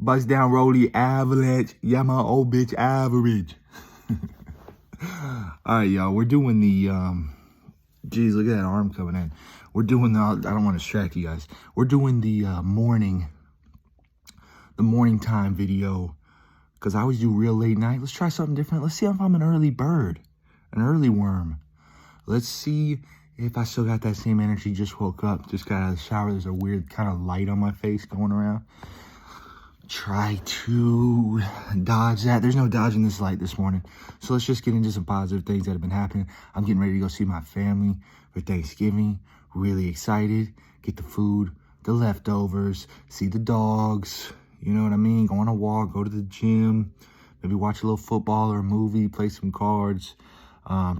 Bust down, Rolly, avalanche. Yeah, my old bitch average. All right, y'all. We're doing the, geez, look at that arm coming in. We're doing the, I don't want to distract you guys. We're doing the morning time video, because I always do real late night. Let's try something different. Let's see if I'm an early bird, an early worm. Let's see if I still got that same energy. Just woke up, just got out of the shower. There's a weird kind of light on my face going around. Try to dodge that. There's no dodging this light this morning. So let's just get into some positive things that have been happening. I'm getting ready to go see my family for Thanksgiving. Really excited. Get the food, the leftovers, see the dogs. You know what I mean? Go on a walk, go to the gym, maybe watch a little football or a movie, play some cards.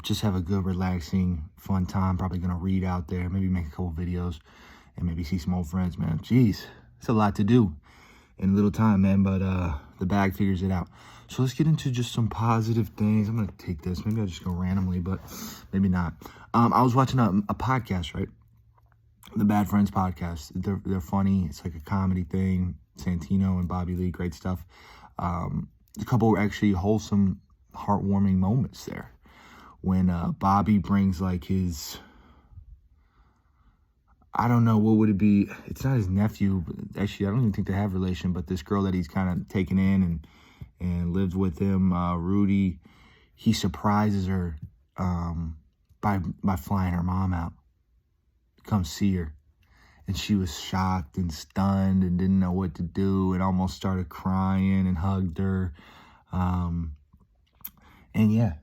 Just have a good, relaxing, fun time. Probably going to read out there, maybe make a couple videos, and maybe see some old friends, man. Jeez, it's a lot to do in a little time, man, but the bag figures it out. So let's get into just some positive things. I'm going to take this. Maybe I'll just go randomly, but maybe not. I was watching a podcast, right? The Bad Friends podcast. They're funny. It's like a comedy thing. Santino and Bobby Lee, great stuff. A couple actually wholesome, heartwarming moments there. When Bobby brings like his, I don't know, what would it be? It's not his nephew. But actually, I don't even think they have a relation, but this girl that he's kind of taken in and lives with him, Rudy, he surprises her by flying her mom out to come see her. And she was shocked and stunned and didn't know what to do and almost started crying and hugged her. And yeah,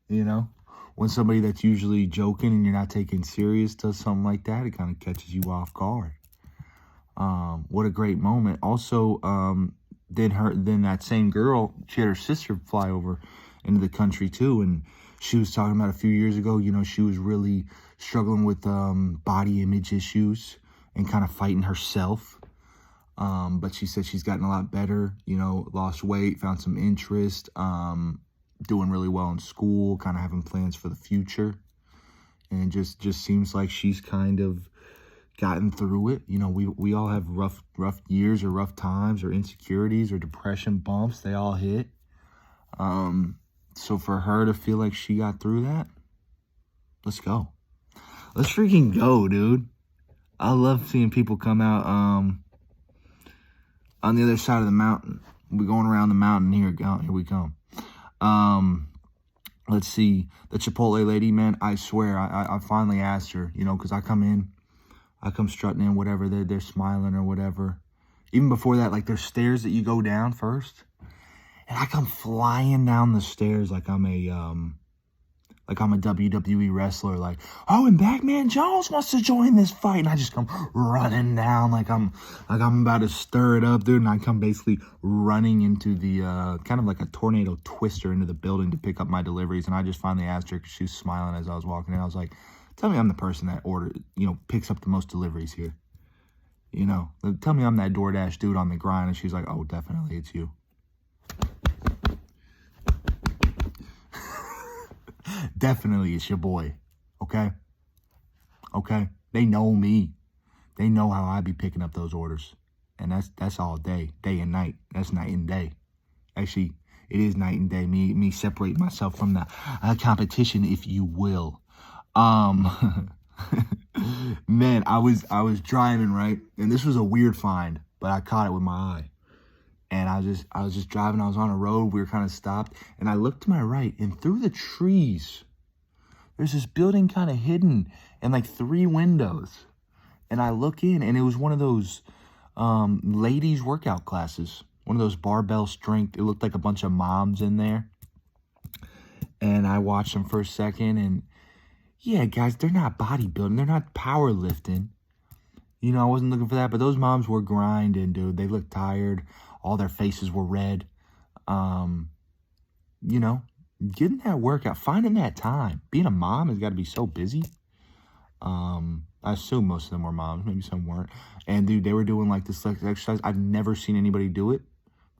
you know, when somebody that's usually joking and you're not taking serious does something like that, it kind of catches you off guard. What a great moment. Also, then that same girl, she had her sister fly over into the country too. And she was talking about a few years ago, you know, she was really struggling with body image issues and kind of fighting herself. But she said she's gotten a lot better, you know, lost weight, found some interest, doing really well in school, kind of having plans for the future. And just seems like she's kind of gotten through it. You know, we all have rough years or rough times or insecurities or depression bumps. They all hit. So for her to feel like she got through that, let's go. Let's freaking go, dude. I love seeing people come out on the other side of the mountain. We're going around the mountain here. Here we come. Let's see. The Chipotle lady, man, I swear, I finally asked her, you know, because I come strutting in, whatever, they're smiling or whatever. Even before that, like, there's stairs that you go down first. And I come flying down the stairs like I'm a WWE wrestler, like, oh, and Batman Jones wants to join this fight. And I just come running down like I'm about to stir it up, dude. And I come basically running into the, kind of like a tornado twister into the building to pick up my deliveries. And I just finally asked her, because she was smiling as I was walking in. I was like, tell me I'm the person that picks up the most deliveries here. You know, tell me I'm that DoorDash dude on the grind. And she's like, oh, definitely, it's you. Definitely, it's your boy, okay? Okay? They know me. They know how I be picking up those orders. And that's all day and night. That's night and day. Actually, it is night and day. Me separate myself from the competition, if you will. Man, I was driving, right? And this was a weird find, but I caught it with my eye. And I was just driving. I was on a road. We were kind of stopped. And I looked to my right, and through the trees, there's this building kind of hidden and like 3 windows. And I look in, and it was one of those ladies' workout classes. One of those barbell strength. It looked like a bunch of moms in there. And I watched them for a second. And yeah, guys, they're not bodybuilding. They're not powerlifting. You know, I wasn't looking for that. But those moms were grinding, dude. They looked tired. All their faces were red. You know, getting that workout, finding that time. Being a mom has got to be so busy. I assume most of them were moms. Maybe some weren't. And, dude, they were doing, like, this exercise. I've never seen anybody do it.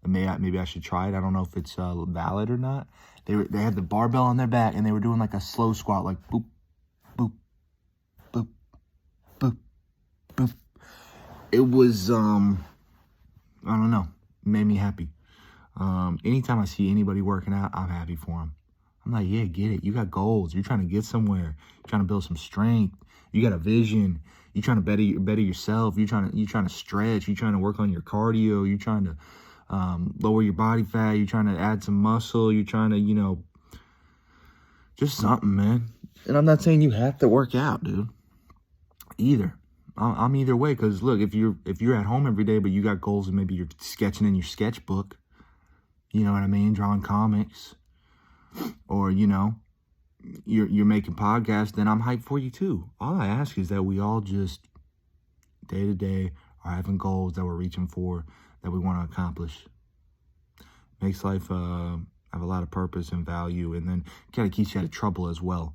Maybe I should try it. I don't know if it's valid or not. They had the barbell on their back, and they were doing, like, a slow squat, like, boop, boop, boop, boop, boop. It was, I don't know. made me happy. Anytime I see anybody working out, I'm happy for them. I'm like, yeah, get it. You got goals. You're trying to get somewhere. You're trying to build some strength. You got a vision. You're trying to better yourself. You're trying to stretch. You're trying to work on your cardio. You're trying to lower your body fat. You're trying to add some muscle. You're trying to, just something, man. And I'm not saying you have to work out, dude. Either. I'm either way, because look, if you're at home every day, but you got goals and maybe you're sketching in your sketchbook, you know what I mean, drawing comics, or you're making podcasts, then I'm hyped for you too. All I ask is that we all just day to day are having goals that we're reaching for, that we want to accomplish. Makes life have a lot of purpose and value, and then kind of keeps you out of trouble as well.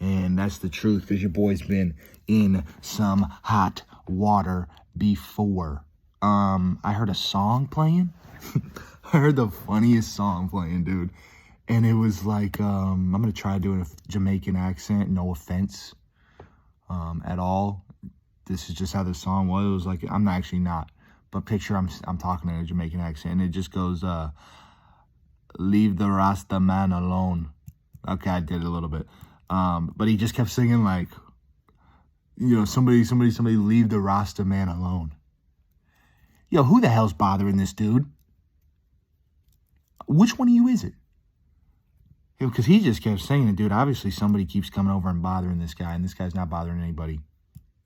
And that's the truth, because your boy's been in some hot water before. I heard a song playing. I heard the funniest song playing, dude. And it was like, I'm going to try doing a Jamaican accent. No offense at all. This is just how the song was. It was like, I'm actually not. But picture I'm talking in a Jamaican accent. And it just goes, leave the Rasta man alone. Okay, I did it a little bit. But he just kept singing like, somebody leave the Rasta man alone. Yo, who the hell's bothering this dude? Which one of you is it? Because he just kept saying it, dude. Obviously, somebody keeps coming over and bothering this guy, and this guy's not bothering anybody,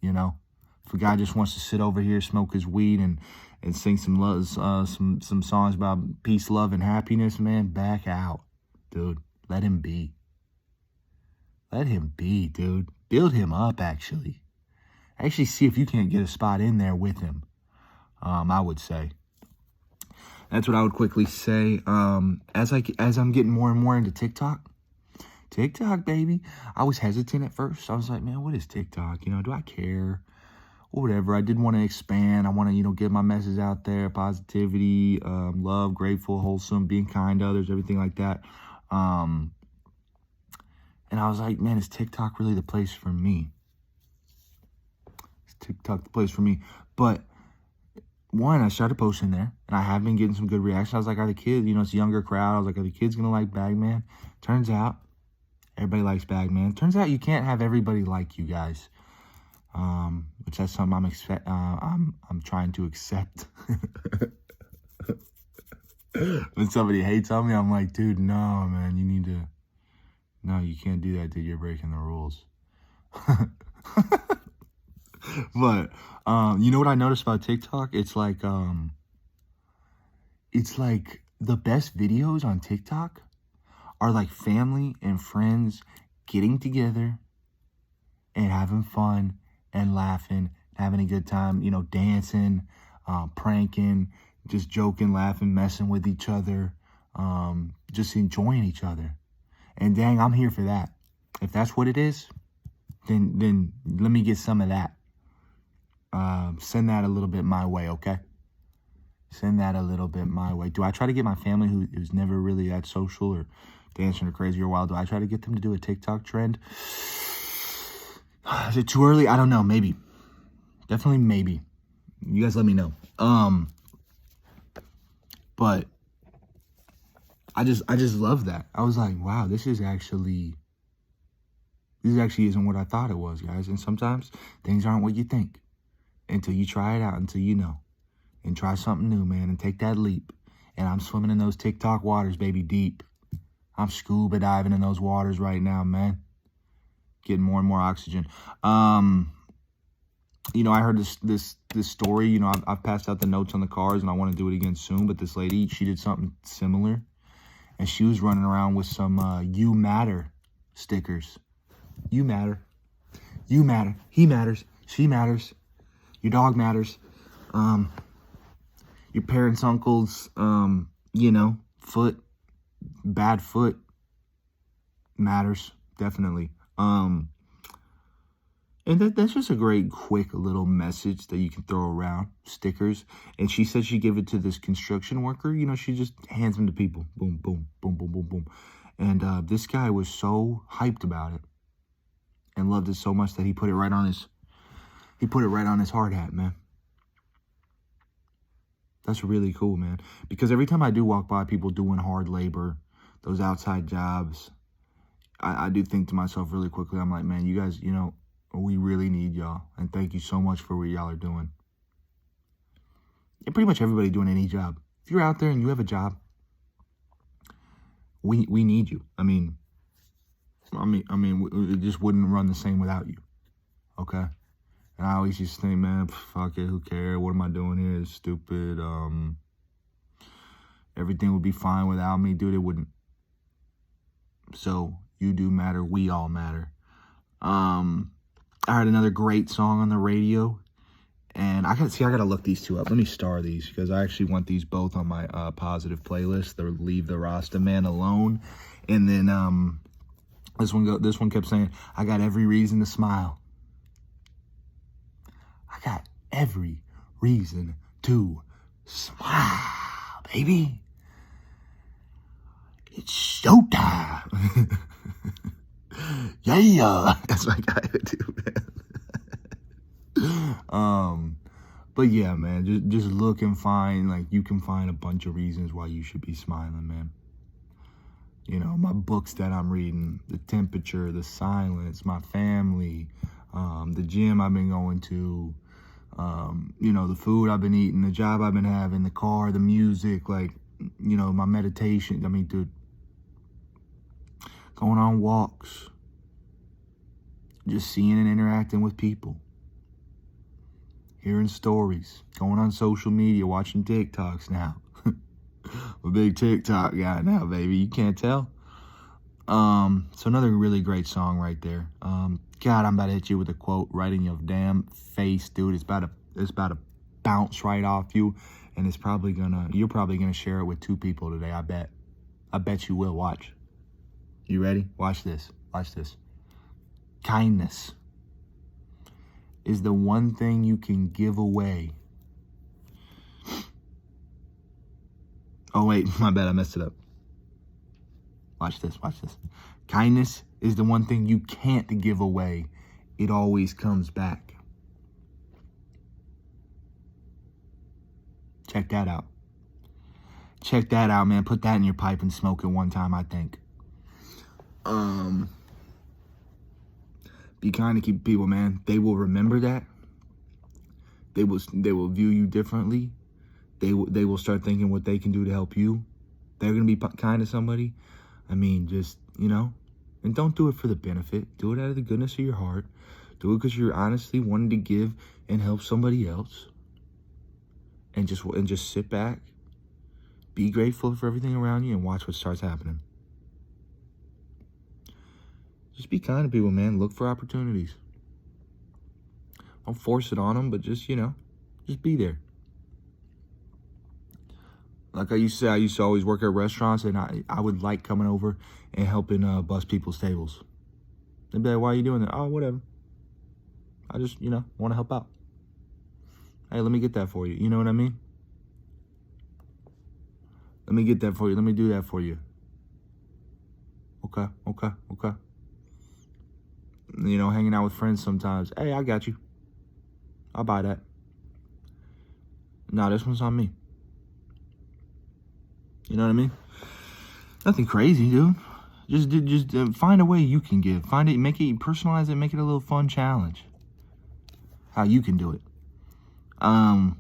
If a guy just wants to sit over here, smoke his weed, and sing some songs about peace, love, and happiness, man, back out, dude. Let him be. Let him be, dude. Build him up, actually. Actually see if you can't get a spot in there with him, I would say. That's what I would quickly say. As I'm getting more and more into TikTok, baby. I was hesitant at first. I was like, man, what is TikTok? Do I care? Or whatever. I did want to expand. I want to, get my message out there. Positivity, love, grateful, wholesome, being kind to others, everything like that. And I was like, man, is TikTok really the place for me? Is TikTok the place for me? But one, I started posting there, and I have been getting some good reactions. I was like, are the kids, it's a younger crowd. I was like, are the kids going to like Bagman? Turns out, everybody likes Bagman. Turns out you can't have everybody like you guys, which that's something I'm trying to accept. When somebody hates on me, I'm like, dude, no, man, no, you can't do that, dude. You're breaking the rules. But, you know what I noticed about TikTok? It's like the best videos on TikTok are like family and friends getting together and having fun and laughing, having a good time, dancing, pranking, just joking, laughing, messing with each other, just enjoying each other. And dang, I'm here for that. If that's what it is, then let me get some of that. Send that a little bit my way, okay? Send that a little bit my way. Do I try to get my family who's never really that social or dancing or crazy or wild, do I try to get them to do a TikTok trend? Is it too early? I don't know. Maybe. Definitely maybe. You guys let me know. But I just love that. I was like, wow, this actually isn't what I thought it was, guys. And sometimes things aren't what you think until you try it out, until you know. And try something new, man, and take that leap. And I'm swimming in those TikTok waters, baby, deep. I'm scuba diving in those waters right now, man. Getting more and more oxygen. I heard this story. I've passed out the notes on the cars, and I want to do it again soon. But this lady, she did something similar. And she was running around with some You Matter stickers. You matter. You matter. He matters. She matters. Your dog matters. Your parents, uncles, bad foot matters. Definitely. And that's just a great, quick little message that you can throw around. Stickers. And she said she gave it to this construction worker. She just hands them to people. Boom, boom, boom, boom, boom, boom. And this guy was so hyped about it and loved it so much that he put it right on his hard hat, man. That's really cool, man. Because every time I do walk by people doing hard labor, those outside jobs, I do think to myself really quickly, I'm like, man, you guys, you know, we really need y'all. And thank you so much for what y'all are doing. And pretty much everybody doing any job. If you're out there and you have a job, we need you. I mean, it just wouldn't run the same without you. Okay? And I always used to think, man, fuck it, who cares? What am I doing here? It's stupid. Everything would be fine without me. Dude, it wouldn't. So, you do matter. We all matter. I heard another great song on the radio. And I gotta look these two up. Let me star these because I actually want these both on my positive playlist. The Leave the Rasta Man Alone. And then this one kept saying, I got every reason to smile. I got every reason to smile, baby. It's showtime. Yeah. That's my guy to do, man. But yeah, man, just look and find, like, you can find a bunch of reasons why you should be smiling, man. You know, my books that I'm reading, the temperature, the silence, my family, the gym I've been going to, you know, the food I've been eating, the job I've been having, the car, the music, like, you know, my meditation. I mean, dude, going on walks, just seeing and interacting with people, hearing stories, going on social media, watching TikToks now. I'm a big TikTok guy now, baby. You can't tell. So another really great song right there. God, I'm about to hit you with a quote right in your damn face, dude. It's about to bounce right off you, and you're probably gonna share it with 2 people today. I bet you will. Watch. You ready? Watch this. Watch this. Kindness is the one thing you can give away. Oh, wait, my bad, I messed it up. Watch this, watch this. Kindness is the one thing you can't give away. It always comes back. Check that out. Check that out, man. Put that in your pipe and smoke it one time, I think. Be kind to keep people, man. They will remember that. They will view you differently. They will start thinking what they can do to help you. They're going to be kind to somebody. I mean, just, you know, and don't do it for the benefit. Do it out of the goodness of your heart. Do it because you're honestly wanting to give and help somebody else. And just sit back. Be grateful for everything around you and watch what starts happening. Just be kind to people, man. Look for opportunities. Don't force it on them, but just, you know, just be there. Like I used to always work at restaurants, and I would like coming over and helping bus people's tables. They'd be like, why are you doing that? Oh, whatever. I just, you know, want to help out. Hey, let me get that for you. You know what I mean? Let me get that for you. Let me do that for you. Okay. You know, hanging out with friends sometimes. Hey, I got you. I'll buy that. Nah, this one's on me. You know what I mean? Nothing crazy, dude. Just find a way you can give. Find it, make it, personalize it, make it a little fun challenge. How you can do it. I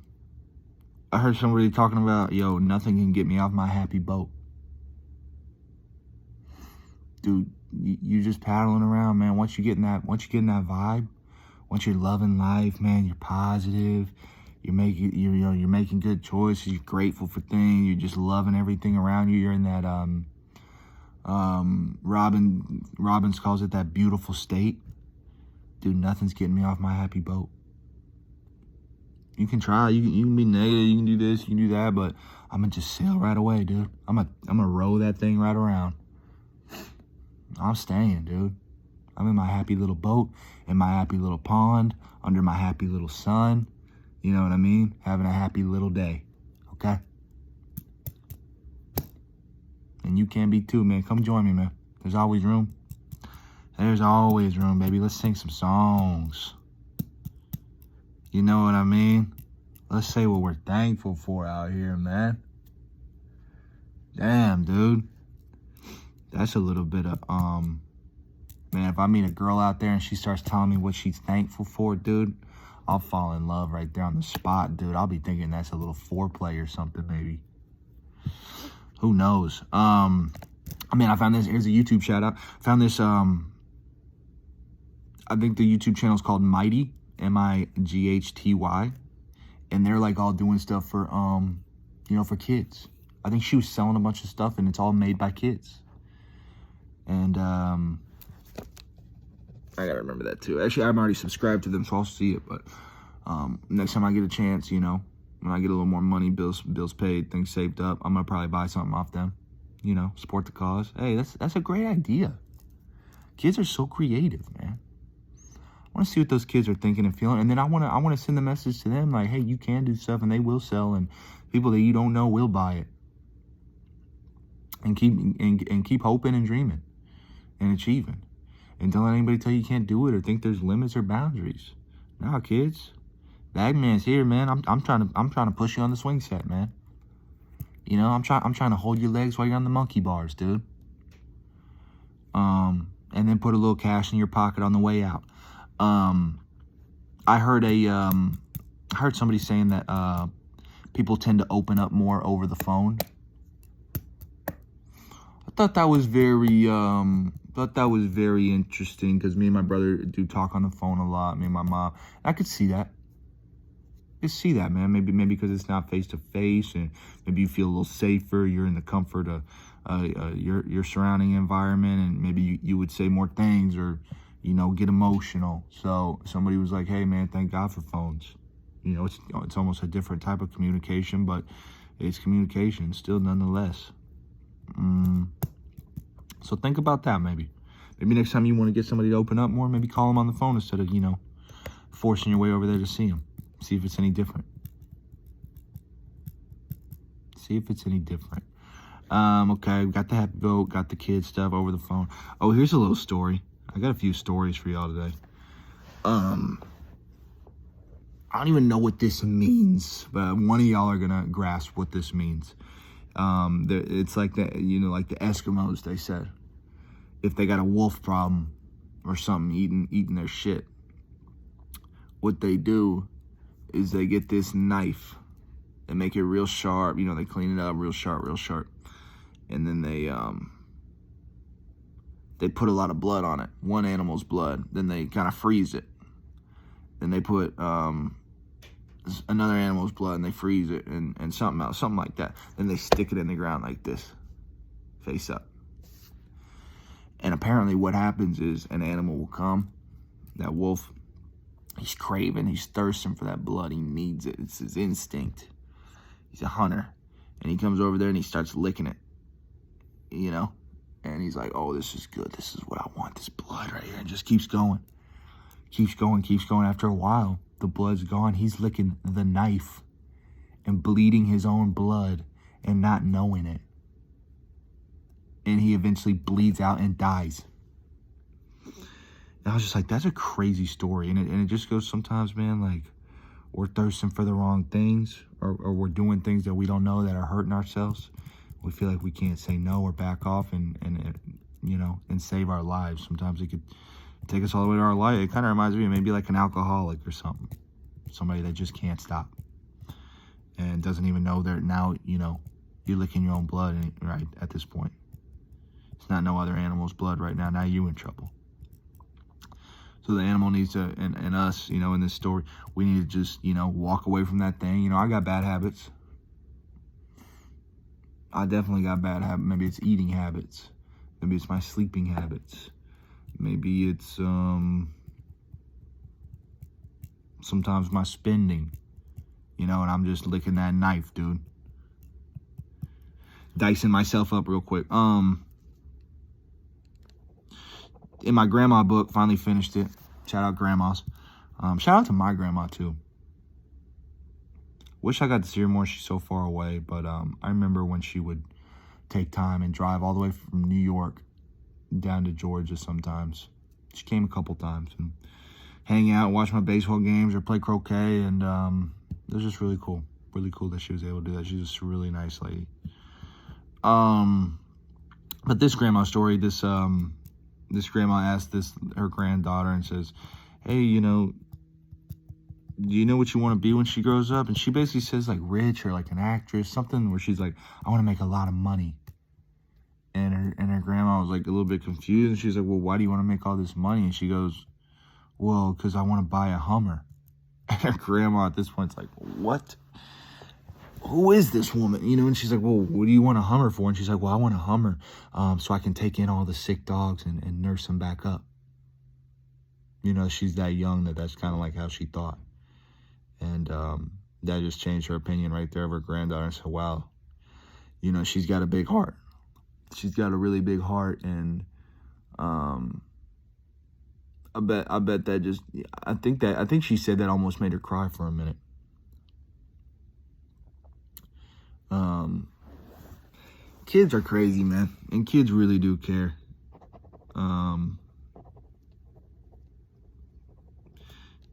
heard somebody talking about, yo, nothing can get me off my happy boat. Dude, you just paddling around, man. Once you get in that vibe, once you're loving life, man, you're positive. You're making good choices. You're grateful for things. You're just loving everything around you. You're in that Robbins calls it that beautiful state. Dude, nothing's getting me off my happy boat. You can try. You can be negative. You can do this. You can do that. But I'm gonna just sail right away, dude. I'm gonna row that thing right around. I'm staying, dude. I'm in my happy little boat, in my happy little pond, under my happy little sun. You know what I mean? Having a happy little day. Okay? And you can be too, man. Come join me, man. There's always room. There's always room, baby. Let's sing some songs. You know what I mean? Let's say what we're thankful for out here, man. Damn, dude. That's a little bit of, man, if I meet a girl out there and she starts telling me what she's thankful for, dude, I'll fall in love right there on the spot, dude. I'll be thinking that's a little foreplay or something, maybe. Who knows? I mean, I found this, here's a YouTube shout out. Found this, I think the YouTube channel is called Mighty, M-I-G-H-T-Y. And they're like all doing stuff for, you know, for kids. I think she was selling a bunch of stuff and it's all made by kids. And, I gotta remember that too. Actually, I'm already subscribed to them, so I'll see it. But, next time I get a chance, you know, when I get a little more money, bills paid, things saved up, I'm gonna probably buy something off them. You know, support the cause. Hey, that's a great idea. Kids are so creative, man. I want to see what those kids are thinking and feeling, and then I want to send the message to them like, hey, you can do stuff, and they will sell, and people that you don't know will buy it, and keep hoping and dreaming, and achieving, and don't let anybody tell you can't do it or think there's limits or boundaries. Nah, kids, Bagman's here, man. I'm trying to push you on the swing set, man. You know, I'm trying to hold your legs while you're on the monkey bars, dude. And then put a little cash in your pocket on the way out. I heard somebody saying that people tend to open up more over the phone. I thought that was very interesting because me and my brother do talk on the phone a lot. Me and my mom. I could see that. Man. Maybe because it's not face to face, and maybe you feel a little safer. You're in the comfort of your surrounding environment, and maybe you would say more things or, you know, get emotional. So somebody was like, hey, man, thank God for phones. You know, it's almost a different type of communication, but it's communication still nonetheless. So think about that maybe. Maybe next time you want to get somebody to open up more, maybe call them on the phone instead of, you know, forcing your way over there to see them. See if it's any different. Okay, we got the happy vote, got the kid stuff over the phone. Oh, here's a little story. I got a few stories for y'all today. I don't even know what this means, but one of y'all are gonna grasp what this means. It's like the, you know, like the Eskimos, they said, if they got a wolf problem or something eating their shit, what they do is they get this knife and make it real sharp. You know, they clean it up real sharp. And then they put a lot of blood on it, one animal's blood. Then they kind of freeze it. Then they put another animal's blood and they freeze it and something else, something like that. Then they stick it in the ground like this, face up. And apparently what happens is an animal will come, that wolf, he's craving, he's thirsting for that blood, he needs it, it's his instinct. He's a hunter, and he comes over there and he starts licking it, you know? And he's like, oh, this is good, this is what I want, this blood right here, and just keeps going. After a while, the blood's gone, he's licking the knife and bleeding his own blood and not knowing it. And he eventually bleeds out and dies. And I was just like, that's a crazy story. And it just goes sometimes, man, like, we're thirsting for the wrong things, or we're doing things that we don't know that are hurting ourselves. We feel like we can't say no or back off and you know, and save our lives. Sometimes it could take us all the way to our life. It kind of reminds me of maybe like an alcoholic or something. Somebody that just can't stop and doesn't even know they're now, you know, you're licking your own blood right at this point. It's not no other animal's blood right now. Now you in trouble. So the animal needs to, and us, you know, in this story, we need to just, you know, walk away from that thing. You know, I got bad habits. I definitely got bad habits. Maybe it's eating habits. Maybe it's my sleeping habits. Maybe it's sometimes my spending. You know, and I'm just licking that knife, dude. Dicing myself up real quick. In my grandma book, finally finished it. Shout out grandmas. Shout out to my grandma too. Wish I got to see her more. She's so far away. But I remember when she would take time and drive all the way from New York down to Georgia sometimes. She came a couple times and hang out, watch my baseball games or play croquet. And It was just really cool that she was able to do that. She's just a really nice lady. But this grandma story, this grandma asked her granddaughter and says, hey, you know, do you know what you want to be when she grows up? And she basically says like rich or like an actress, something where she's like, I want to make a lot of money. And her grandma was like a little bit confused. And she's like, well, why do you want to make all this money? And she goes, well, because I want to buy a Hummer. And her grandma at this point is like, what? Who is this woman? You know, and she's like, well, what do you want a Hummer for? And she's like, well, I want a Hummer so I can take in all the sick dogs and nurse them back up. You know, she's that young that's kind of like how she thought. And that just changed her opinion right there of her granddaughter. And said, wow, you know, she's got a big heart. She's got a really big heart. And I bet that just, I think she said that almost made her cry for a minute. Kids are crazy, man. And kids really do care.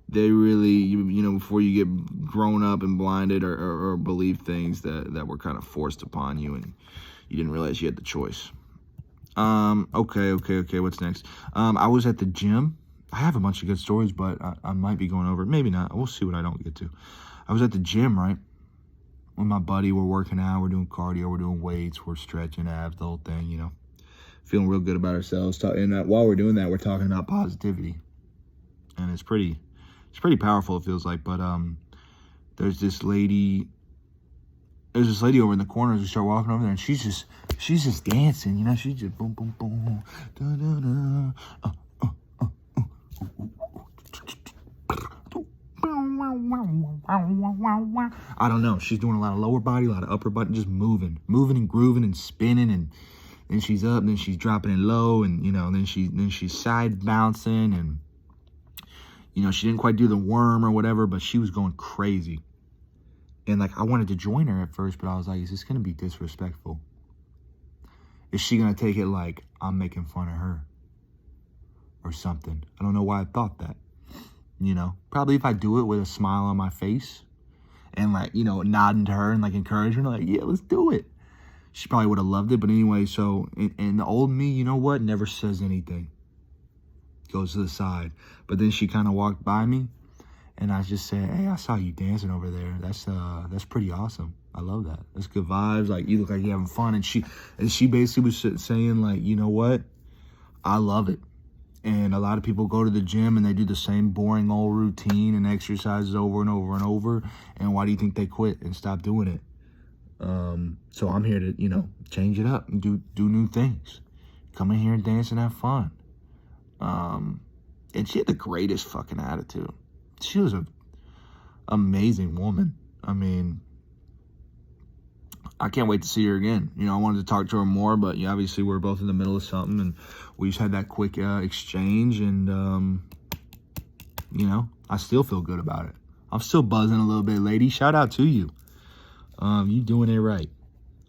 They really, you know, before you get grown up and blinded or believe things that were kind of forced upon you and you didn't realize you had the choice. Okay, what's next? I was at the gym. I have a bunch of good stories, but I might be going over it. Maybe not. We'll see what I don't get to. I was at the gym, right? With my buddy, we're working out, we're doing cardio, we're doing weights, we're stretching abs, the whole thing, you know. Feeling real good about ourselves. And while we're doing that, we're talking about positivity. And it's pretty powerful, it feels like. But there's this lady over in the corner as we start walking over there, and she's just dancing, you know. She's just boom, boom, boom, da, da, da, I don't know. She's doing a lot of lower body, a lot of upper body, just moving and grooving and spinning, and then she's up, and then she's dropping it low, and you know, then she's side bouncing, and you know, she didn't quite do the worm or whatever, but she was going crazy. And like, I wanted to join her at first, but I was like, is this gonna be disrespectful? Is she gonna take it like I'm making fun of her or something? I don't know why I thought that. You know, probably if I do it with a smile on my face and like, you know, nodding to her and like encouraging her, like, yeah, let's do it. She probably would have loved it. But anyway, so, and the old me, you know what? Never says anything. Goes to the side. But then she kind of walked by me and I just said, hey, I saw you dancing over there. That's pretty awesome. I love that. That's good vibes. Like, you look like you're having fun. And she basically was saying like, you know what? I love it. And a lot of people go to the gym and they do the same boring old routine and exercises over and over and over. And why do you think they quit and stop doing it? So I'm here to, you know, change it up and do new things. Come in here and dance and have fun. And she had the greatest fucking attitude. She was an amazing woman. I mean, I can't wait to see her again. You know, I wanted to talk to her more, but yeah, obviously we're both in the middle of something, and we just had that quick exchange, and you know, I still feel good about it. I'm still buzzing a little bit, lady. Shout out to you. You doing it right.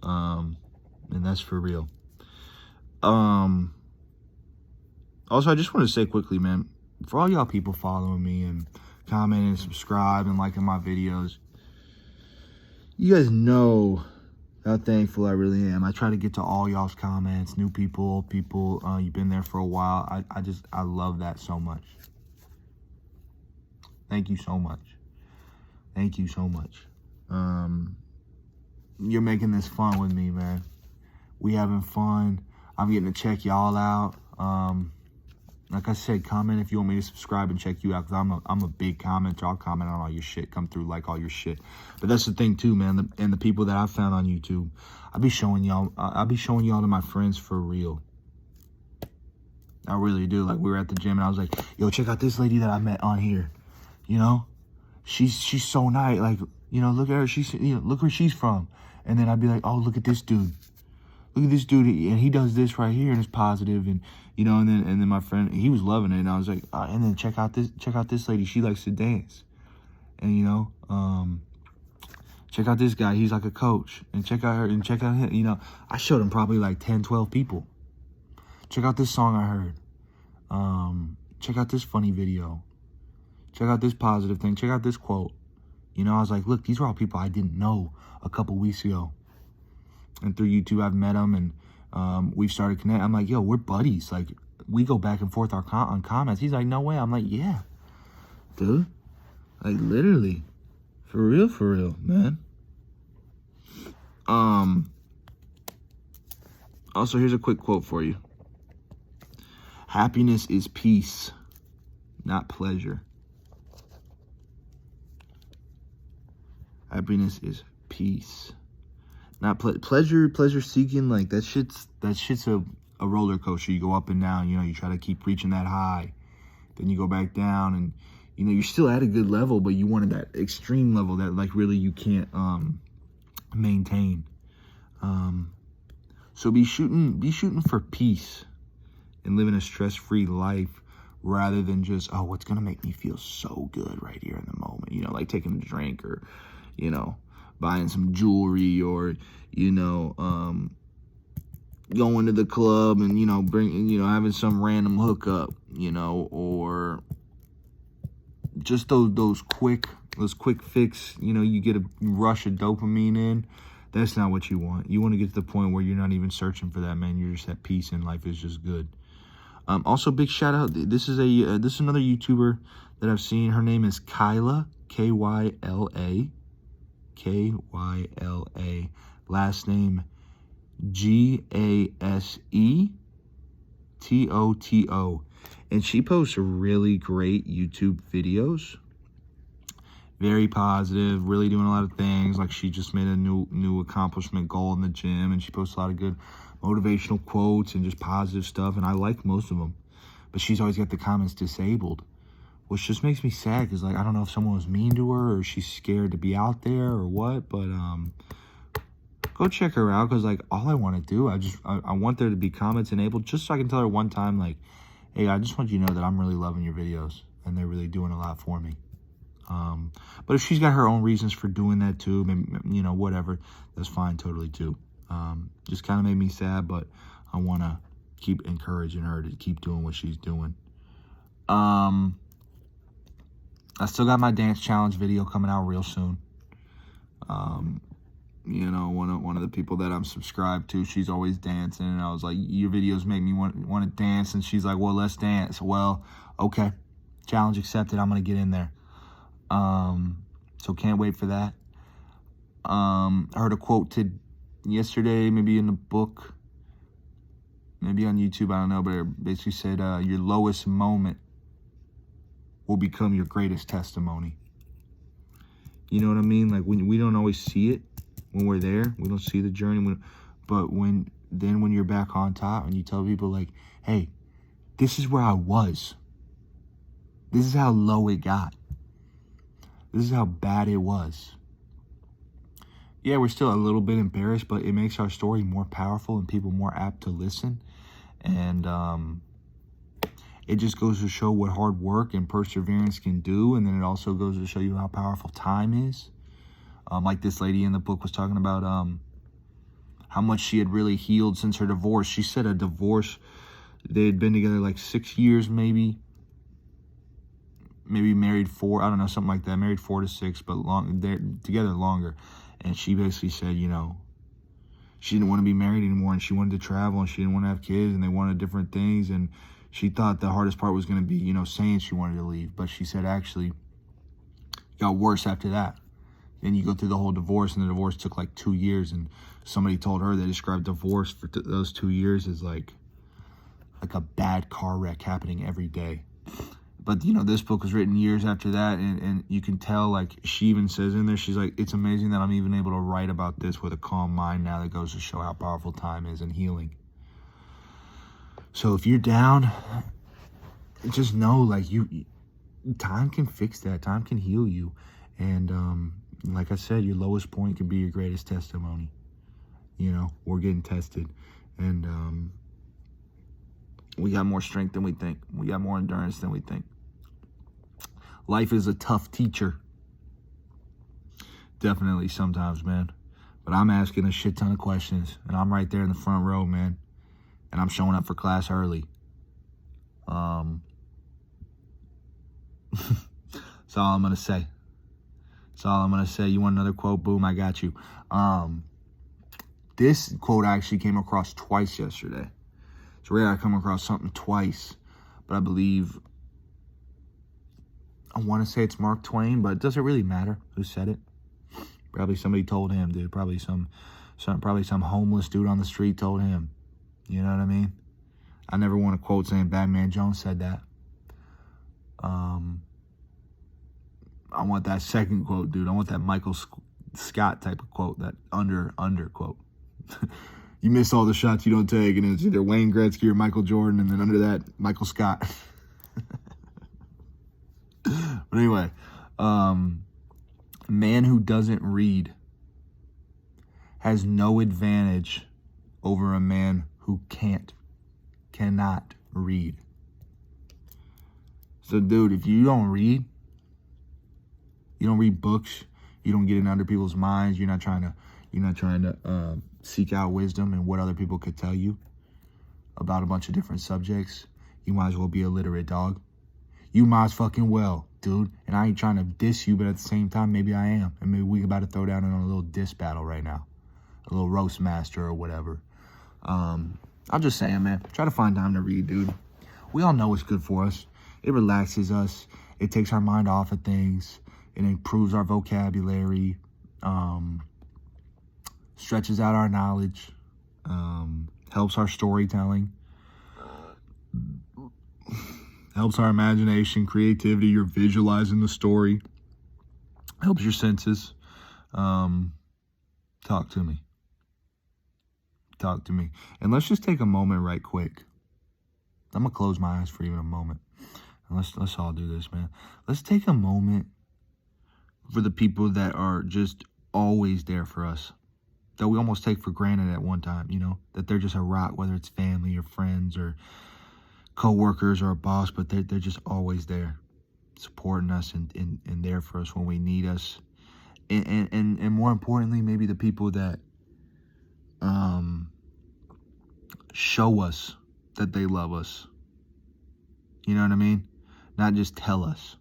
And that's for real. Also, I just want to say quickly, man, for all y'all people following me and commenting and subscribe and liking my videos, you guys know how thankful I really am. I try to get to all y'all's comments, new people, old people. You've been there for a while. I love that so much. Thank you so much. Thank you so much. You're making this fun with me, man. We having fun. I'm getting to check y'all out. Like I said, comment if you want me to subscribe and check you out, because I'm a big commenter. I'll comment on all your shit, come through, like all your shit. But that's the thing too, man. And the people that I found on YouTube, I'll be showing y'all to my friends for real. I really do. Like, we were at the gym and I was like, yo, check out this lady that I met on here. You know, she's so nice. Like, you know, look at her. She's, you know, look where she's from. And then I'd be like, oh, look at this dude. Look at this dude, and he does this right here, and it's positive, and you know, and then my friend, he was loving it, and I was like, and then check out this lady, she likes to dance, and you know, check out this guy, he's like a coach, and check out her, and check out him, you know, I showed him probably like 10, 12 people. Check out this song I heard. Check out this funny video. Check out this positive thing. Check out this quote. You know, I was like, look, these are all people I didn't know a couple weeks ago. And through YouTube, I've met them, and we've started connecting. I'm like, yo, we're buddies. Like, we go back and forth on comments. He's like, no way. I'm like, yeah, dude. Like, literally. For real, man. Also, here's a quick quote for you. Happiness is peace, not pleasure. Happiness is peace, not pleasure. Pleasure seeking, like that shit's a roller coaster. You go up and down. You know, you try to keep reaching that high, then you go back down, and you know you're still at a good level, but you wanted that extreme level that like really you can't maintain. So be shooting for peace and living a stress-free life, rather than just, oh, what's gonna make me feel so good right here in the moment, you know, like taking a drink, or, you know, buying some jewelry, or, you know, going to the club and, you know, having some random hookup, you know, or just those quick fix, you know, you get a rush of dopamine in. That's not what you want. You want to get to the point where you're not even searching for that, man. You're just at peace and life is just good. Also, big shout out. This is another YouTuber that I've seen. Her name is Kyla, Kyla, Kyla. Last name GaseToto, and she posts really great YouTube videos. Very positive, really doing a lot of things. Like, she just made a new accomplishment goal in the gym, and she posts a lot of good motivational quotes and just positive stuff, and I like most of them. But she's always got the comments disabled, which just makes me sad, because, like, I don't know if someone was mean to her or she's scared to be out there or what, but go check her out, because, like, all I want to do, I want there to be comments enabled, just so I can tell her one time, like, hey, I just want you to know that I'm really loving your videos, and they're really doing a lot for me. But if she's got her own reasons for doing that too, maybe, you know, whatever, that's fine totally too. Just kind of made me sad, but I want to keep encouraging her to keep doing what she's doing. I still got my dance challenge video coming out real soon. You know, one of the people that I'm subscribed to, she's always dancing, and I was like, your videos make me want to dance, and she's like, well, let's dance. Well, okay, challenge accepted. I'm gonna get in there. So can't wait for that. I heard a quote yesterday, maybe in the book, maybe on YouTube, I don't know, but it basically said, your lowest moment will become your greatest testimony. You know what I mean? Like, when we don't always see it when we're there, we don't see the journey, but when you're back on top and you tell people, like, hey, this is where I was. This is how low it got. This is how bad it was. Yeah, we're still a little bit embarrassed, but it makes our story more powerful and people more apt to listen. And it just goes to show what hard work and perseverance can do. And then it also goes to show you how powerful time is. Like this lady in the book was talking about how much she had really healed since her divorce. She said a divorce, they had been together like 6 years maybe married 4, I don't know, something like that, married 4 to 6, but they're together longer. And she basically said, you know, she didn't want to be married anymore, and she wanted to travel, and she didn't want to have kids, and they wanted different things, and she thought the hardest part was going to be, you know, saying she wanted to leave. But she said actually it got worse after that. Then you go through the whole divorce, and the divorce took like 2 years, and somebody told her, they described divorce for those 2 years as like a bad car wreck happening every day. But, you know, this book was written years after that, and you can tell, like, she even says in there, she's like, it's amazing that I'm even able to write about this with a calm mind now. That goes to show how powerful time is in healing. So if you're down, just know, like, time can fix that. Time can heal you. And like I said, your lowest point can be your greatest testimony. You know, we're getting tested. And we got more strength than we think. We got more endurance than we think. Life is a tough teacher. Definitely sometimes, man. But I'm asking a shit ton of questions. And I'm right there in the front row, man. And I'm showing up for class early. That's all I'm going to say. That's all I'm going to say. You want another quote? Boom, I got you. This quote I actually came across twice yesterday. It's rare I come across something twice, but I believe, I want to say it's Mark Twain, but it doesn't really matter who said it. Probably somebody told him, dude. Probably some homeless dude on the street told him. You know what I mean? I never want to quote saying Batman Jones said that. I want that second quote, dude. I want that Michael Scott type of quote, that under quote. You miss all the shots you don't take, and it's either Wayne Gretzky or Michael Jordan, and then under that, Michael Scott. But anyway, a man who doesn't read has no advantage over a man who cannot read. So, dude, if you don't read books, you don't get in other people's minds, you're not trying to seek out wisdom and what other people could tell you about a bunch of different subjects, you might as well be illiterate, dog. You might as fucking well, dude. And I ain't trying to diss you, but at the same time, maybe I am. And maybe we about to throw down on a little diss battle right now. A little roast master or whatever. I'm just saying, man, try to find time to read, dude. We all know it's good for us. It relaxes us. It takes our mind off of things. It improves our vocabulary. Stretches out our knowledge. Helps our storytelling. Helps our imagination, creativity. You're visualizing the story. Helps your senses. Talk to me. Talk to me. And let's just take a moment right quick. I'm going to close my eyes for even a moment. And let's all do this, man. Let's take a moment for the people that are just always there for us, that we almost take for granted at one time, you know, that they're just a rock, whether it's family or friends or co-workers or a boss, but they're just always there, supporting us and there for us when we need us. And more importantly, maybe the people that show us that they love us. You know what I mean? Not just tell us.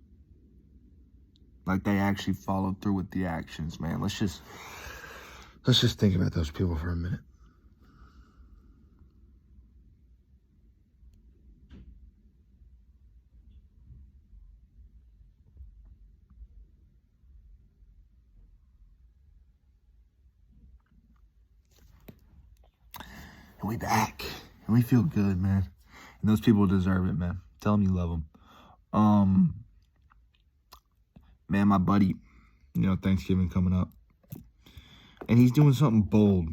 Like they actually followed through with the actions, man. Let's just think about those people for a minute. And we back. And we feel good, man. And those people deserve it, man. Tell them you love them. Man, my buddy, you know, Thanksgiving coming up. And he's doing something bold.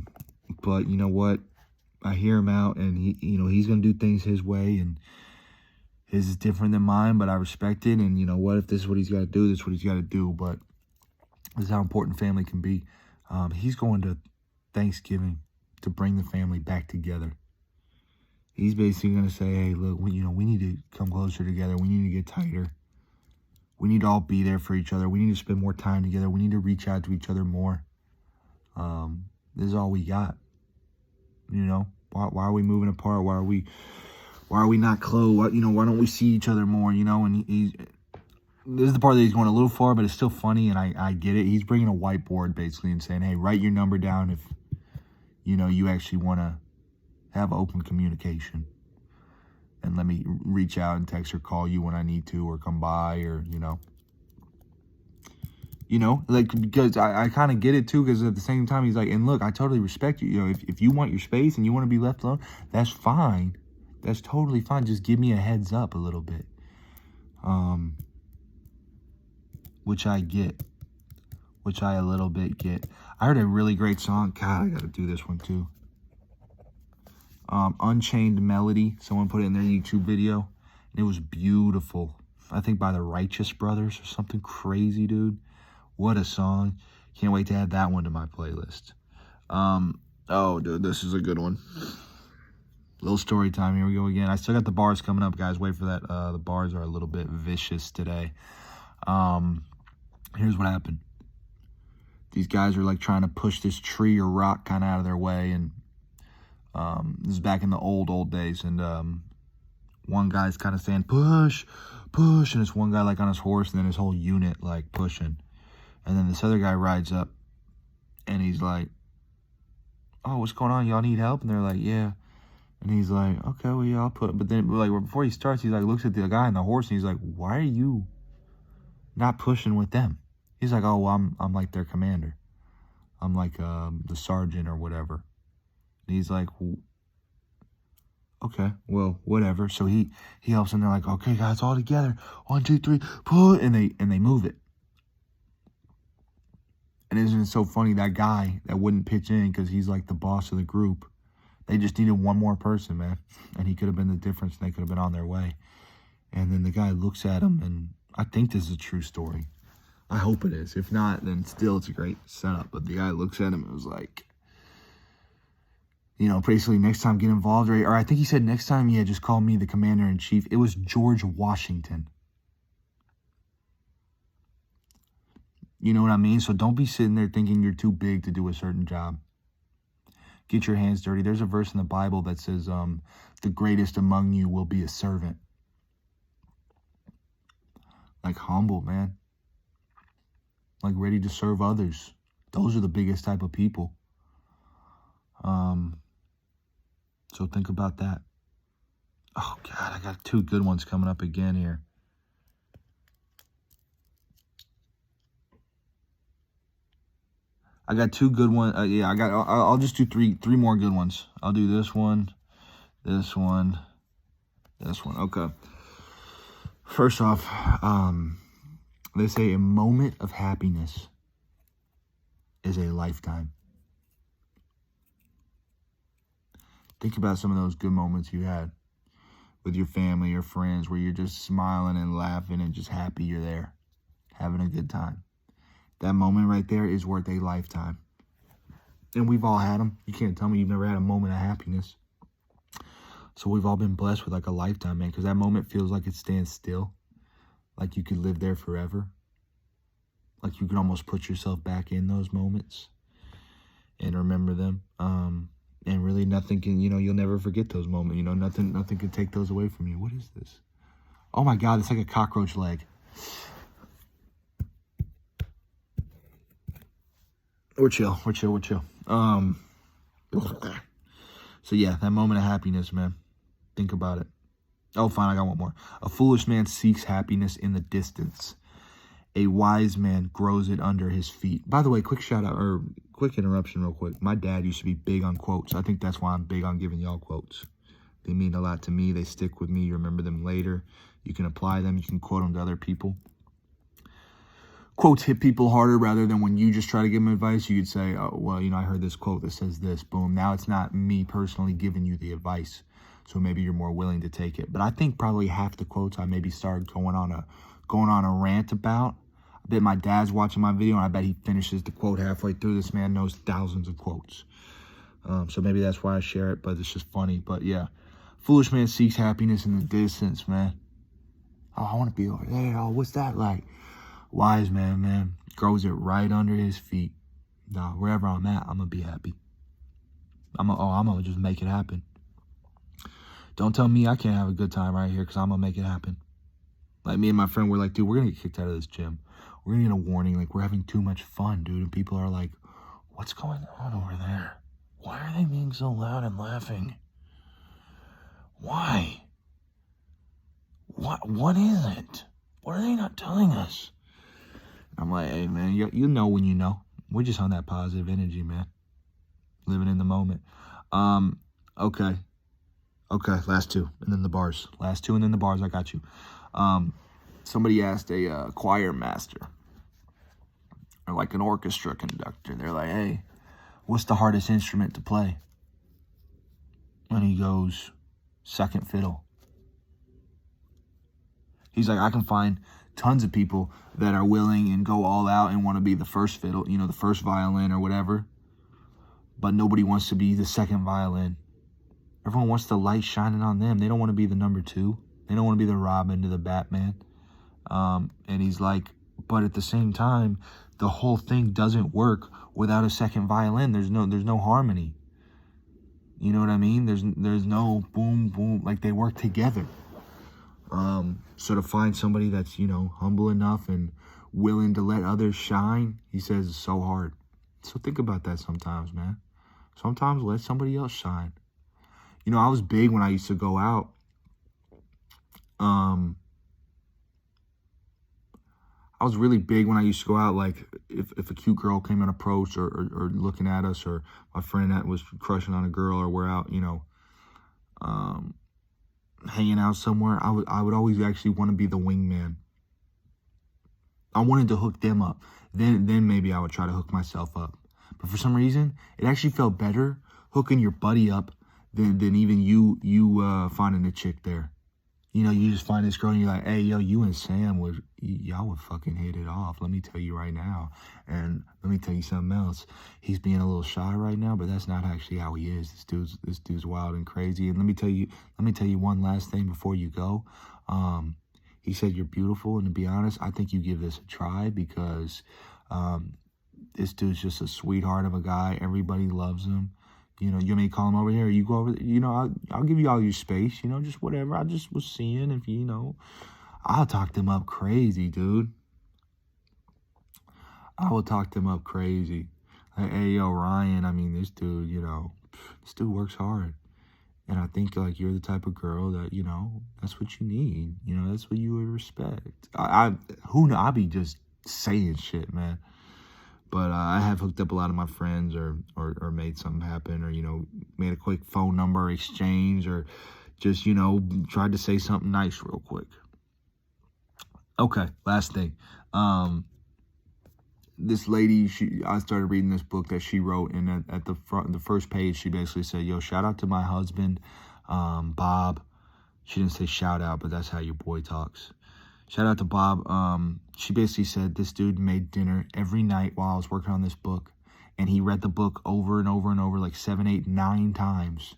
But you know what? I hear him out, and he's going to do things his way, and his is different than mine, but I respect it. And you know what? If this is what he's got to do, this is what he's got to do. But this is how important family can be. He's going to Thanksgiving to bring the family back together. He's basically going to say, hey, look, we need to come closer together. We need to get tighter. We need to all be there for each other. We need to spend more time together. We need to reach out to each other more. This is all we got. You know, why are we moving apart? Why are we not close? Why don't we see each other more? You know, and this is the part that he's going a little far, but it's still funny, and I get it. He's bringing a whiteboard basically and saying, hey, write your number down if, you actually want to have open communication. And let me reach out and text or call you when I need to, or come by, or, because I kind of get it too, because at the same time, he's like, and look, I totally respect you. If you want your space and you want to be left alone, that's fine. That's totally fine. Just give me a heads up a little bit. Which I get. Which I a little bit get. I heard a really great song. God, I got to do this one too. Unchained Melody. Someone put it in their YouTube video. And it was beautiful. I think by the Righteous Brothers or something crazy, dude. What a song. Can't wait to add that one to my playlist. Oh, dude, this is a good one. Little story time. Here we go again. I still got the bars coming up, guys. Wait for that. The bars are a little bit vicious today. Here's what happened. These guys are like trying to push this tree or rock kind of out of their way. And this is back in the old days. And one guy's kind of saying, push, push. And it's one guy like on his horse, and then his whole unit like pushing. And then this other guy rides up, and he's like, "Oh, what's going on? Y'all need help?" And they're like, "Yeah." And he's like, "Okay, well, yeah, I'll put." But then, like, before he starts, he's like, looks at the guy and the horse, and he's like, "Why are you not pushing with them?" He's like, "Oh, well, I'm like their commander. I'm like the sergeant or whatever." And he's like, well, "Okay, well, whatever." So he helps them. They're like, "Okay, guys, all together. 1, 2, 3, pull!" And they move it. And isn't it so funny, that guy that wouldn't pitch in because he's like the boss of the group, they just needed one more person, man. And he could have been the difference, and they could have been on their way. And then the guy looks at him, and I think this is a true story. I hope it is. If not, then still it's a great setup. But the guy looks at him and was like, basically, next time get involved. Or I think he said next time, yeah, just call me the commander-in-chief. It was George Washington. You know what I mean? So don't be sitting there thinking you're too big to do a certain job. Get your hands dirty. There's a verse in the Bible that says, the greatest among you will be a servant. Like humble, man. Like ready to serve others. Those are the biggest type of people. So think about that. Oh, God, I got 2 good ones coming up again here. I got 2 good ones. I'll just do three more good ones. I'll do this one, this one, this one. Okay. First off, they say a moment of happiness is a lifetime. Think about some of those good moments you had with your family or friends where you're just smiling and laughing and just happy you're there, having a good time. That moment right there is worth a lifetime. And we've all had them. You can't tell me you've never had a moment of happiness. So we've all been blessed with like a lifetime, man, because that moment feels like it stands still. Like you could live there forever. Like you can almost put yourself back in those moments and remember them. And really nothing can, you'll never forget those moments. Nothing can take those away from you. What is this? Oh my God, it's like a cockroach leg. We're chill. So yeah, that moment of happiness, man. Think about it. Oh, fine, I got one more. A foolish man seeks happiness in the distance. A wise man grows it under his feet. By the way, quick shout out, or quick interruption real quick. My dad used to be big on quotes. I think that's why I'm big on giving y'all quotes. They mean a lot to me. They stick with me. You remember them later. You can apply them. You can quote them to other people. Quotes hit people harder rather than when you just try to give them advice. You could say, oh, well, I heard this quote that says this. Boom. Now it's not me personally giving you the advice. So maybe you're more willing to take it. But I think probably half the quotes I maybe started going on a rant about. I bet my dad's watching my video, and I bet he finishes the quote halfway through. This man knows thousands of quotes. So maybe that's why I share it, but it's just funny. But yeah, foolish man seeks happiness in the distance, man. Oh, I want to be over there. Oh, what's that like? Wise man, grows it right under his feet. Nah, wherever I'm at, I'm going to be happy. I'm going to just make it happen. Don't tell me I can't have a good time right here because I'm going to make it happen. Like me and my friend, we're like, dude, we're going to get kicked out of this gym. We're going to get a warning. Like, we're having too much fun, dude. And people are like, what's going on over there? Why are they being so loud and laughing? Why? What is it? What are they not telling us? I'm like, hey, man, you know when you know. We're just on that positive energy, man. Living in the moment. Okay, last 2. And then the bars. Last 2 and then the bars. I got you. Somebody asked a choir master or like an orchestra conductor. They're like, hey, what's the hardest instrument to play? And he goes, second fiddle. He's like, I can find tons of people that are willing and go all out and want to be the first fiddle, the first violin or whatever. But nobody wants to be the second violin. Everyone wants the light shining on them. They don't want to be the number 2. They don't want to be the Robin to the Batman. And he's like, but at the same time, the whole thing doesn't work without a second violin. There's no harmony. You know what I mean? There's no boom, boom. Like they work together. So to find somebody that's, humble enough and willing to let others shine, he says, is so hard. So think about that sometimes, man. Sometimes let somebody else shine. You know, I was big when I used to go out. I was really big when I used to go out, like, if a cute girl came and approached or looking at us, or my friend that was crushing on a girl, or we're out, you know, hanging out somewhere, I would always actually want to be the wingman. I wanted to hook them up. Then maybe I would try to hook myself up. But for some reason, it actually felt better hooking your buddy up than even you finding a chick there. You know, you just find this girl and you're like, hey, yo, you and Sam y'all would fucking hit it off. Let me tell you right now. And let me tell you something else. He's being a little shy right now, but that's not actually how he is. This dude's wild and crazy. And let me tell you one last thing before you go. He said you're beautiful, and to be honest, I think you give this a try, because this dude's just a sweetheart of a guy. Everybody loves him. You know, you may call him over here, or you go over there. You know, I'll give you all your space, you know, just whatever. I just was seeing if, you know, I'll talk them up crazy, dude. I will talk them up crazy. Like, hey, yo, Ryan, I mean, this dude, you know, this dude works hard. And I think, like, you're the type of girl that, you know, that's what you need. You know, that's what you would respect. Who knows? I be just saying shit, man. But I have hooked up a lot of my friends, or made something happen, or, you know, made a quick phone number exchange, or just, you know, tried to say something nice real quick. Okay, last thing. This lady, I started reading this book that she wrote, and at the front, the first page, she basically said, yo, shout out to my husband, Bob. She didn't say shout out, but that's how your boy talks. Shout out to Bob. She basically said this dude made dinner every night while I was working on this book, and he read the book over and over and over, like 7, 8, 9 times,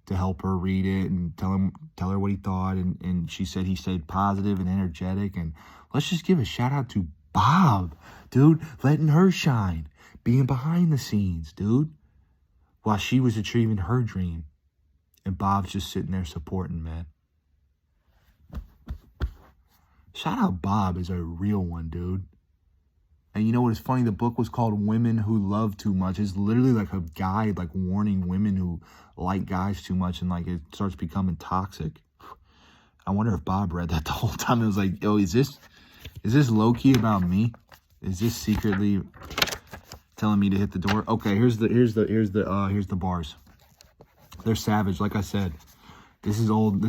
to help her read it and tell her what he thought. And she said he stayed positive and energetic. And let's just give a shout out to Bob, dude, letting her shine, being behind the scenes, dude, while she was achieving her dream, and Bob's just sitting there supporting, man. Shout out Bob is a real one, dude. And you know what is funny? The book was called Women Who Love Too Much. It's literally like a guide, like warning women who like guys too much, and like it starts becoming toxic. I wonder if Bob read that the whole time. It was like, yo, is this low key about me? Is this secretly telling me to hit the door? Okay, here's the bars. They're savage, like I said. This is old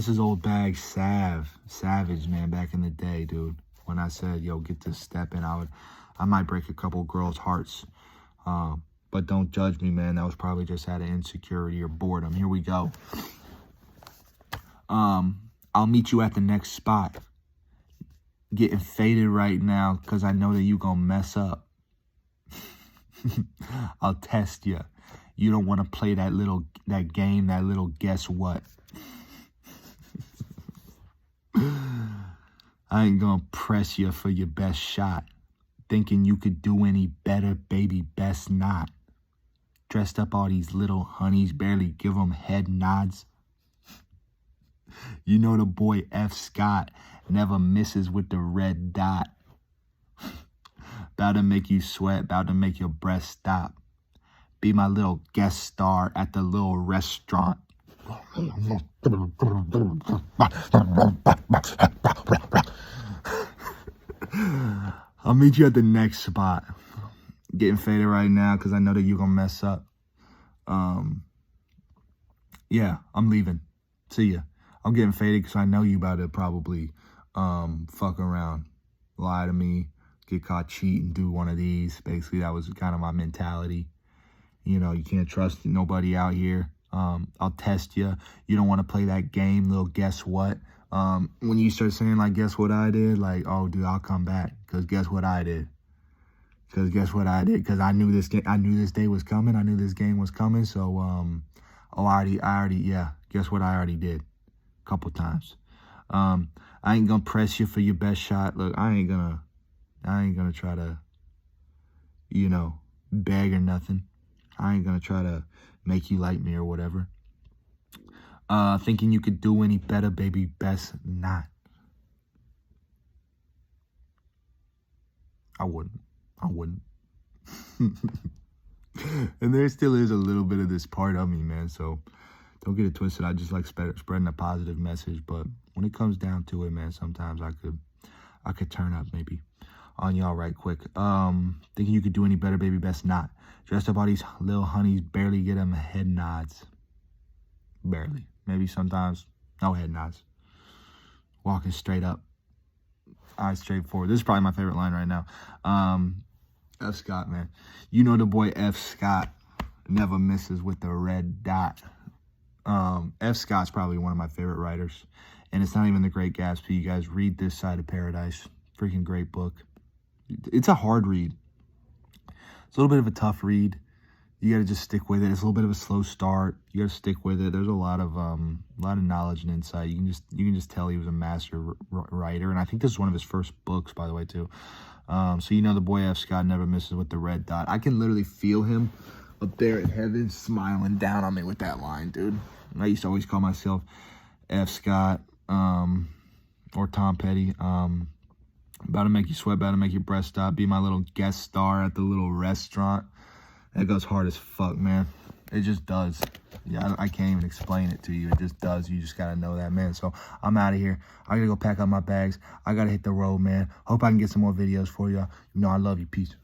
bag savage, man, back in the day, dude. When I said, yo, get this step in, I might break a couple girls' hearts. But don't judge me, man. That was probably just out of insecurity or boredom. Here we go. I'll meet you at the next spot. Getting faded right now, because I know that you gonna mess up. I'll test you. You don't want to play that game, that little guess what. I ain't gonna press you for your best shot. Thinking you could do any better, baby, best not. Dressed up all these little honeys, barely give them head nods. You know the boy F. Scott never misses with the red dot. About to make you sweat, about to make your breath stop. Be my little guest star at the little restaurant. I'll meet you at the next spot. Getting faded right now because I know that you're going to mess up. Yeah, I'm leaving. See ya. I'm getting faded because I know you about to probably fuck around, lie to me, get caught cheating, do one of these. Basically, that was kind of my mentality. You know, you can't trust nobody out here. I'll test you. You don't want to play that game, little guess what. When you start saying, like, guess what I did? Like, oh, dude, I'll come back. Because guess what I did? Because I knew this day was coming. I knew this game was coming. So, yeah, guess what I already did? A couple times. I ain't going to press you for your best shot. Look, I ain't going to try to, you know, beg or nothing. I ain't going to try to make you like me or whatever. Thinking you could do any better, baby, best not. I wouldn't. And there still is a little bit of this part of me, man. So don't get it twisted. I just like spreading a positive message. But when it comes down to it, man, sometimes I could turn up maybe on y'all right quick. Thinking you could do any better, baby, best not. Dressed up all these little honeys, barely get them head nods. Barely. Maybe sometimes no head nods. Walking straight up. Eyes straight forward. This is probably my favorite line right now. F. Scott, man. You know the boy F. Scott never misses with the red dot. F. Scott's probably one of my favorite writers. And it's not even The Great Gatsby. You guys read This Side of Paradise. Freaking great book. It's a hard read. It's a little bit of a tough read. You got to just stick with it. It's a little bit of a slow start. You got to stick with it. There's a lot of knowledge and insight. You can just tell he was a master writer. And I think this is one of his first books, by the way, too. So you know the boy F. Scott never misses with the red dot. I can literally feel him up there in heaven smiling down on me with that line, dude. I used to always call myself F. Scott or Tom Petty. About to make you sweat, about to make your breath stop. Be my little guest star at the little restaurant. That goes hard as fuck, man. It just does. Yeah, I can't even explain it to you. It just does. You just gotta know that, man. So I'm out of here. I gotta go pack up my bags. I gotta hit the road, man. Hope I can get some more videos for y'all. You know I love you. Peace.